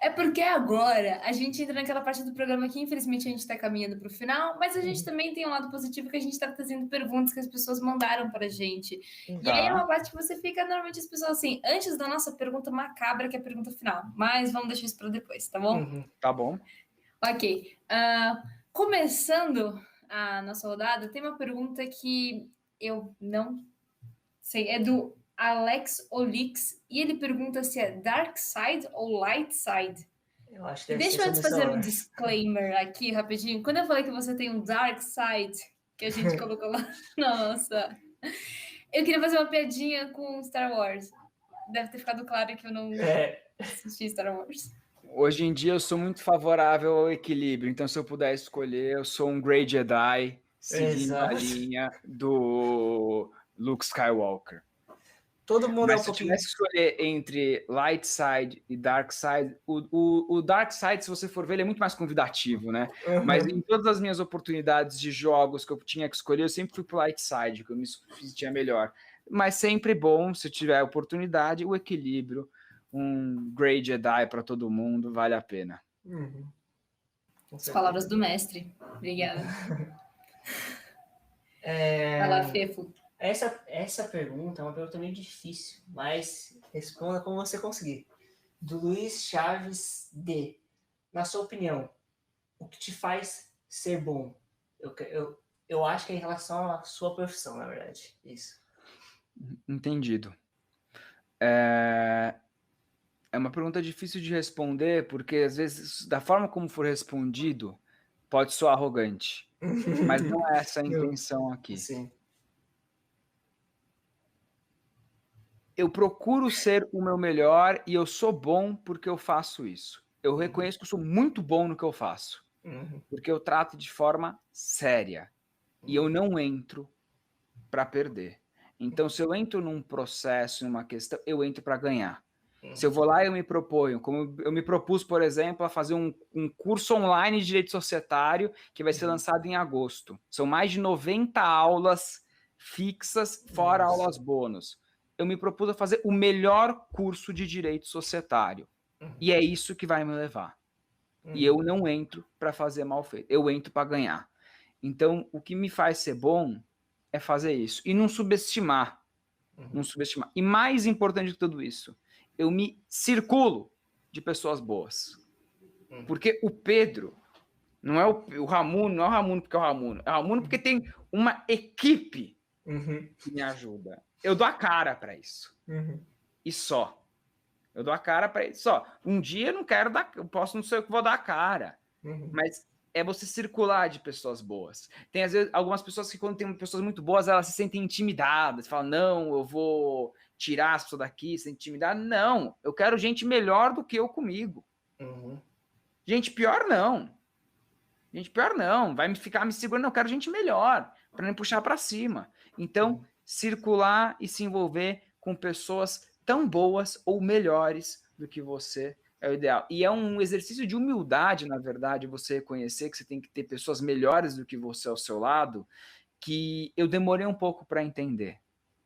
É porque agora a gente entra naquela parte do programa que, infelizmente, a gente está caminhando para o final, mas a gente também tem um lado positivo que a gente está trazendo perguntas que as pessoas mandaram para a gente. E aí é Tá. uma parte que você fica, normalmente, as pessoas assim, antes da nossa pergunta macabra, que é a pergunta final. Mas vamos deixar isso para depois, tá bom? Tá bom. Ok. Começando a nossa rodada, tem uma pergunta que eu não sei, é do Alex Olix, e ele pergunta se é Dark Side ou Light Side. Eu acho que E deve ser deixa eu sobre antes o fazer um celular. disclaimer aqui rapidinho. Quando eu falei que você tem um Dark Side, que a gente colocou lá na nossa. Eu queria fazer uma piadinha com Star Wars. Deve ter ficado claro que eu não É, assisti Star Wars. hoje em dia eu sou muito favorável ao equilíbrio, então se eu puder escolher, eu sou um Grey Jedi, seguindo a Exato. linha do Luke Skywalker. Todo mundo é Mas um se eu pouquinho. tivesse que escolher entre Light Side e Dark Side, o Dark Side, se você for ver, ele é muito mais convidativo, né? Mas em todas as minhas oportunidades de jogos que eu tinha que escolher, eu sempre fui pro Light Side, que eu me sentia melhor. Mas sempre bom, se tiver oportunidade, o equilíbrio, um Grey Jedi para todo mundo, vale a pena. Com As certeza. palavras do mestre. Obrigada. É, Vai lá, Fefo. Essa pergunta é uma pergunta meio difícil, mas responda como você conseguir. Do Luiz Chaves D. Na sua opinião, o que te faz ser bom? Eu acho que é em relação à sua profissão, na verdade. Isso. Entendido. É uma pergunta difícil de responder, porque às vezes, da forma como for respondido, pode soar arrogante. Mas não é essa a intenção aqui. Sim. Eu procuro ser o meu melhor e eu sou bom porque eu faço isso. Eu reconheço que eu sou muito bom no que eu faço, porque eu trato de forma séria e eu não entro para perder. Então, se eu entro num processo, numa questão, eu entro para ganhar. Se eu vou lá e eu me proponho, como eu me propus, por exemplo, a fazer um curso online de direito societário que vai ser lançado em agosto. São mais de 90 aulas fixas, fora aulas bônus. Eu me propus a fazer o melhor curso de direito societário. E é isso que vai me levar. E eu não entro para fazer mal feito, eu entro para ganhar. Então, o que me faz ser bom é fazer isso. E não subestimar. Não subestimar. E mais importante que tudo isso, eu me circulo de pessoas boas. Porque o Pedro não é o Ramuno, não é o Ramuno porque é o Ramuno. É o Ramuno porque tem uma equipe que me ajuda. Eu dou a cara para isso. E só. Eu dou a cara para isso só. Um dia eu não quero dar, eu posso não ser eu que vou dar a cara. Mas é você circular de pessoas boas. Tem, às vezes, algumas pessoas que, quando tem pessoas muito boas, elas se sentem intimidadas. Falam, não, eu vou tirar as pessoas daqui, se intimidar. Não, eu quero gente melhor do que eu comigo. Gente pior, não. Gente pior, não. Vai me ficar me segurando. Não, eu quero gente melhor, para me puxar para cima. Então, circular e se envolver com pessoas tão boas ou melhores do que você é o ideal. E é um exercício de humildade, na verdade, você reconhecer que você tem que ter pessoas melhores do que você ao seu lado, que eu demorei um pouco para entender.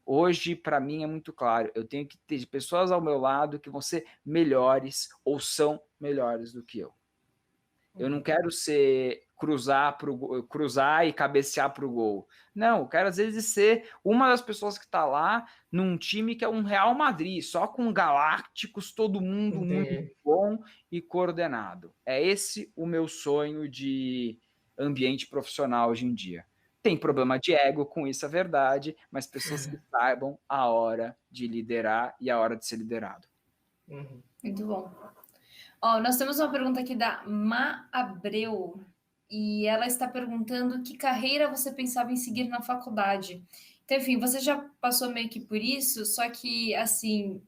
Hoje, para mim, é muito claro. Eu tenho que ter pessoas ao meu lado que vão ser melhores ou são melhores do que eu. Eu não quero ser cruzar e cabecear para o gol. Não, eu quero às vezes ser uma das pessoas que está lá num time que é um Real Madrid, só com galácticos, todo mundo muito bom e coordenado. É esse o meu sonho de ambiente profissional hoje em dia. Tem problema de ego com isso, é verdade, mas pessoas que saibam a hora de liderar e a hora de ser liderado. Muito bom. Ó, nós temos uma pergunta aqui da Ma Abreu, e ela está perguntando que carreira você pensava em seguir na faculdade. Então, enfim, você já passou meio que por isso, só que, assim,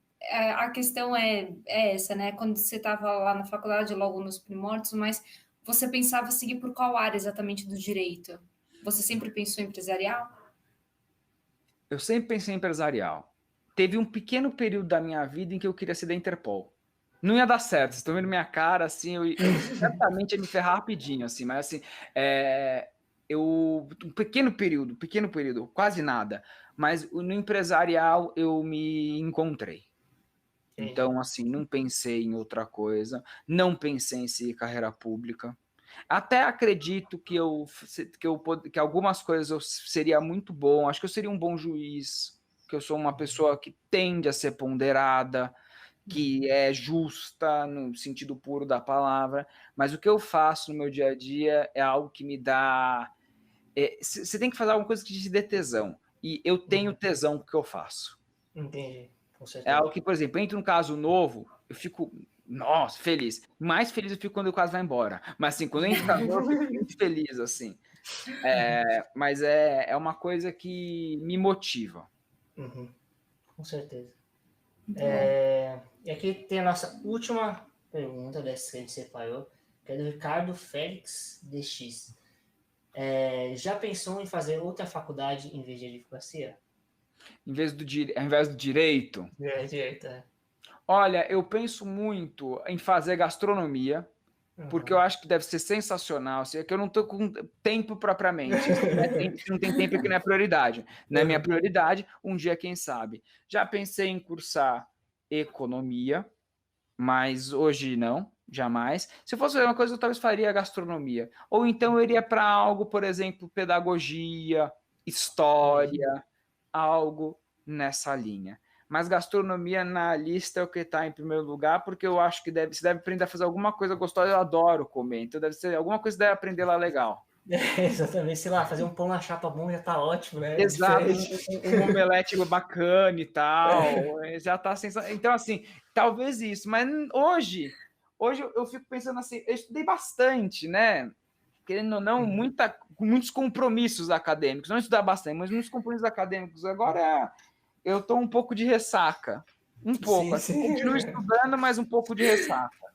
a questão é essa, né? Quando você estava lá na faculdade, logo nos primórdios, mas você pensava seguir por qual área exatamente do direito? Você sempre pensou em empresarial? Eu sempre pensei em empresarial. Teve um pequeno período da minha vida em que eu queria ser da Interpol. Não ia dar certo, vocês estão vendo minha cara, assim, eu certamente ia me ferrar rapidinho, assim, mas assim, um pequeno período, quase nada, mas no empresarial eu me encontrei. Então, assim, não pensei em outra coisa, não pensei em seguir carreira pública. Até acredito que que algumas coisas eu seria muito bom, acho que eu seria um bom juiz, que eu sou uma pessoa que tende a ser ponderada, que é justa no sentido puro da palavra, mas o que eu faço no meu dia a dia é algo que me dá... Você tem que fazer alguma coisa que te dê tesão, e eu tenho tesão no que eu faço. Entendi, com É certeza. algo que, por exemplo, entra um caso novo, eu fico, nossa, feliz. Mais feliz eu fico quando o caso vai embora. Mas assim, quando entra um caso novo, eu fico muito feliz, assim. Mas é uma coisa que me motiva. Com certeza. Muito bom. E aqui tem a nossa última pergunta dessa que a gente separou, que é do Ricardo Félix DX. Já pensou em fazer outra faculdade em vez de advocacia? Ao invés do direito, Direito, olha, eu penso muito em fazer gastronomia, porque eu acho que deve ser sensacional. Assim, é que eu não estou com tempo propriamente. Se não tem tempo é que não é prioridade. Não é minha prioridade, um dia, quem sabe. Já pensei em cursar economia, mas hoje não, jamais. Se fosse fazer uma coisa, eu talvez faria gastronomia. Ou então eu iria para algo, por exemplo, pedagogia, história, algo nessa linha. Mas gastronomia na lista é o que está em primeiro lugar, porque eu acho que você deve aprender a fazer alguma coisa gostosa, eu adoro comer, então deve ser alguma coisa que deve aprender lá legal. Exatamente, sei lá, fazer um pão na chapa bom já tá ótimo, né? Exato, Diferente. um omelete bacana e tal, já tá sensacional. Então, assim, talvez isso, mas hoje eu fico pensando assim, eu estudei bastante, né? Querendo ou não, muitos compromissos acadêmicos, não estudar bastante, mas muitos compromissos acadêmicos. Agora eu tô um pouco de ressaca, um pouco, assim, Sim. continuo estudando, mas um pouco de ressaca.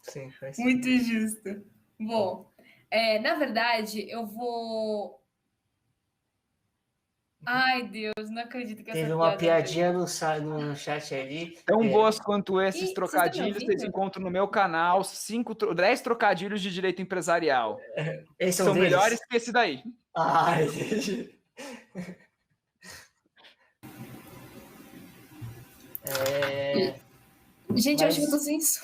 Sim, faz Muito justo. Bom, na verdade, eu vou. Ai, Deus, não acredito que Teve essa uma piada piadinha veio. no chat ali. Tão boas quanto esses Ih, vocês estão me trocadilhos, vocês ouvindo? encontram no meu canal 10 trocadilhos de direito empresarial. Esse é um São melhores deles? que esse daí. Entendi. Gente, eu acho que eu tô Mas sem som.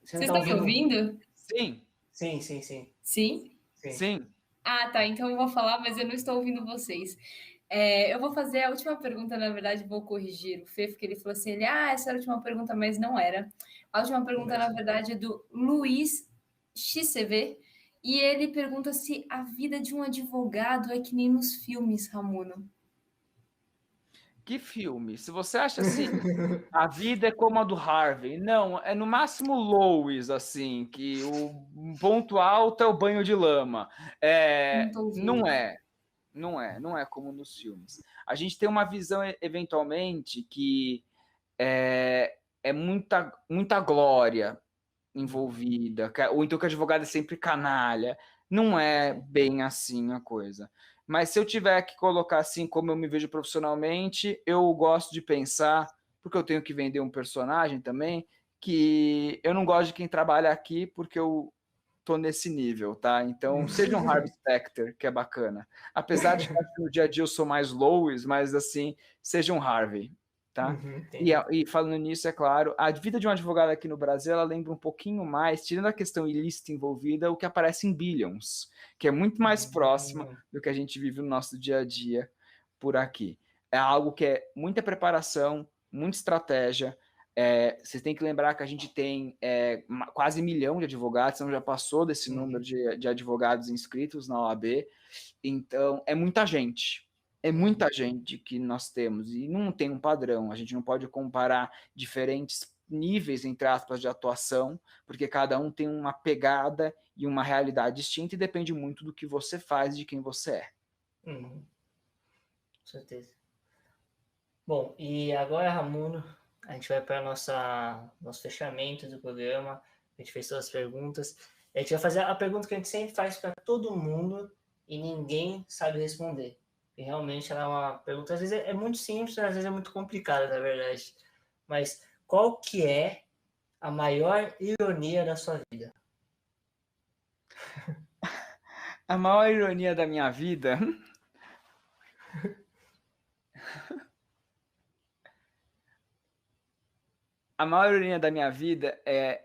você não Vocês tá estão me ouvindo? ouvindo? Sim, Sim? Sim. sim. Ah, tá. Então eu vou falar, mas eu não estou ouvindo vocês. Eu vou fazer a última pergunta, na verdade, vou corrigir o Fê, porque ele falou assim: essa era a última pergunta, mas não era. A última pergunta, na verdade, é do Luiz XCV, e ele pergunta se a vida de um advogado é que nem nos filmes, Ramuno. Que filme? Se você acha assim, a vida é como a do Harvey. Não, é no máximo Lois, assim, que o ponto alto é o banho de lama. Não estou Não ouvindo. é, não é como nos filmes. A gente tem uma visão, eventualmente, que é muita glória envolvida, ou então que o advogado é sempre canalha. Não é bem assim a coisa. Mas se eu tiver que colocar assim como eu me vejo profissionalmente, eu gosto de pensar, porque eu tenho que vender um personagem também, que eu não gosto de quem trabalha aqui porque eu tô nesse nível, tá? Então, seja um Harvey Specter, que é bacana. Apesar de que no dia a dia eu sou mais Lois, mas assim, seja um Harvey, tá? E falando nisso, é claro, a vida de um advogado aqui no Brasil, ela lembra um pouquinho mais, tirando a questão ilícita envolvida, o que aparece em Billions, que é muito mais próxima do que a gente vive no nosso dia a dia por aqui. É algo que é muita preparação, muita estratégia. Você tem que lembrar que a gente tem quase 1 milhão de advogados, então já passou desse número de advogados inscritos na OAB. Então, é muita gente. É muita gente que nós temos e não tem um padrão. A gente não pode comparar diferentes níveis, entre aspas, de atuação, porque cada um tem uma pegada e uma realidade distinta e depende muito do que você faz e de quem você é. Com certeza. Bom, e agora, Ramuno, a gente vai para nosso fechamento do programa. A gente fez todas as perguntas. A gente vai fazer a pergunta que a gente sempre faz para todo mundo e ninguém sabe responder. E realmente ela é uma pergunta, às vezes é muito simples, às vezes é muito complicada, na verdade. Mas qual que é a maior ironia da sua vida? A maior ironia da minha vida... a maior ironia da minha vida é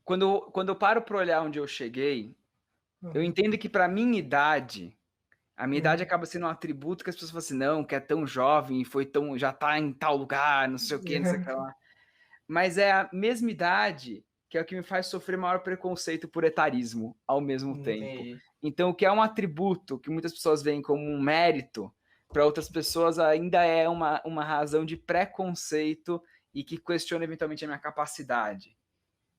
quando eu paro para olhar onde eu cheguei, eu entendo que para minha idade, a minha idade acaba sendo um atributo que as pessoas falam assim, não, que é tão jovem, já tá em tal lugar, não sei o que, não sei o que lá. Mas é a mesma idade que é o que me faz sofrer maior preconceito por etarismo ao mesmo tempo. Então, o que é um atributo que muitas pessoas veem como um mérito, para outras pessoas ainda é uma razão de preconceito e que questiona eventualmente a minha capacidade.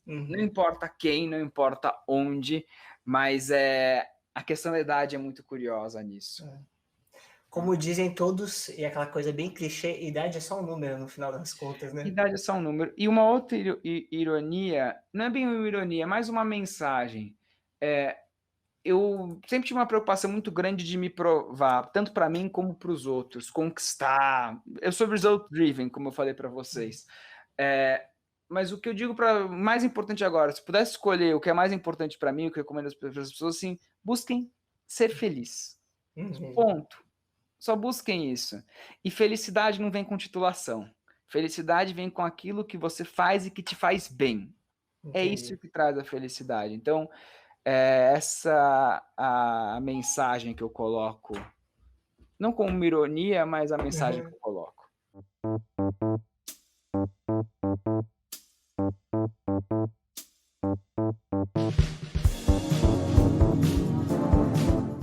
Não importa quem, não importa onde, mas a questão da idade é muito curiosa nisso. Como dizem todos, e aquela coisa bem clichê, idade é só um número no final das contas, né? Idade é só um número. E uma outra ironia, não é bem uma ironia, é mais uma mensagem. Eu sempre tive uma preocupação muito grande de me provar, tanto para mim como para os outros, conquistar. Eu sou result driven, como eu falei para vocês. Mas o que eu digo para mais importante agora, se pudesse escolher o que é mais importante para mim, o que eu recomendo às pessoas, assim, busquem ser feliz. Ponto. Só busquem isso. E felicidade não vem com titulação. Felicidade vem com aquilo que você faz e que te faz bem. É isso que traz a felicidade. Então, essa a mensagem que eu coloco, não como uma ironia, mas a mensagem que eu coloco.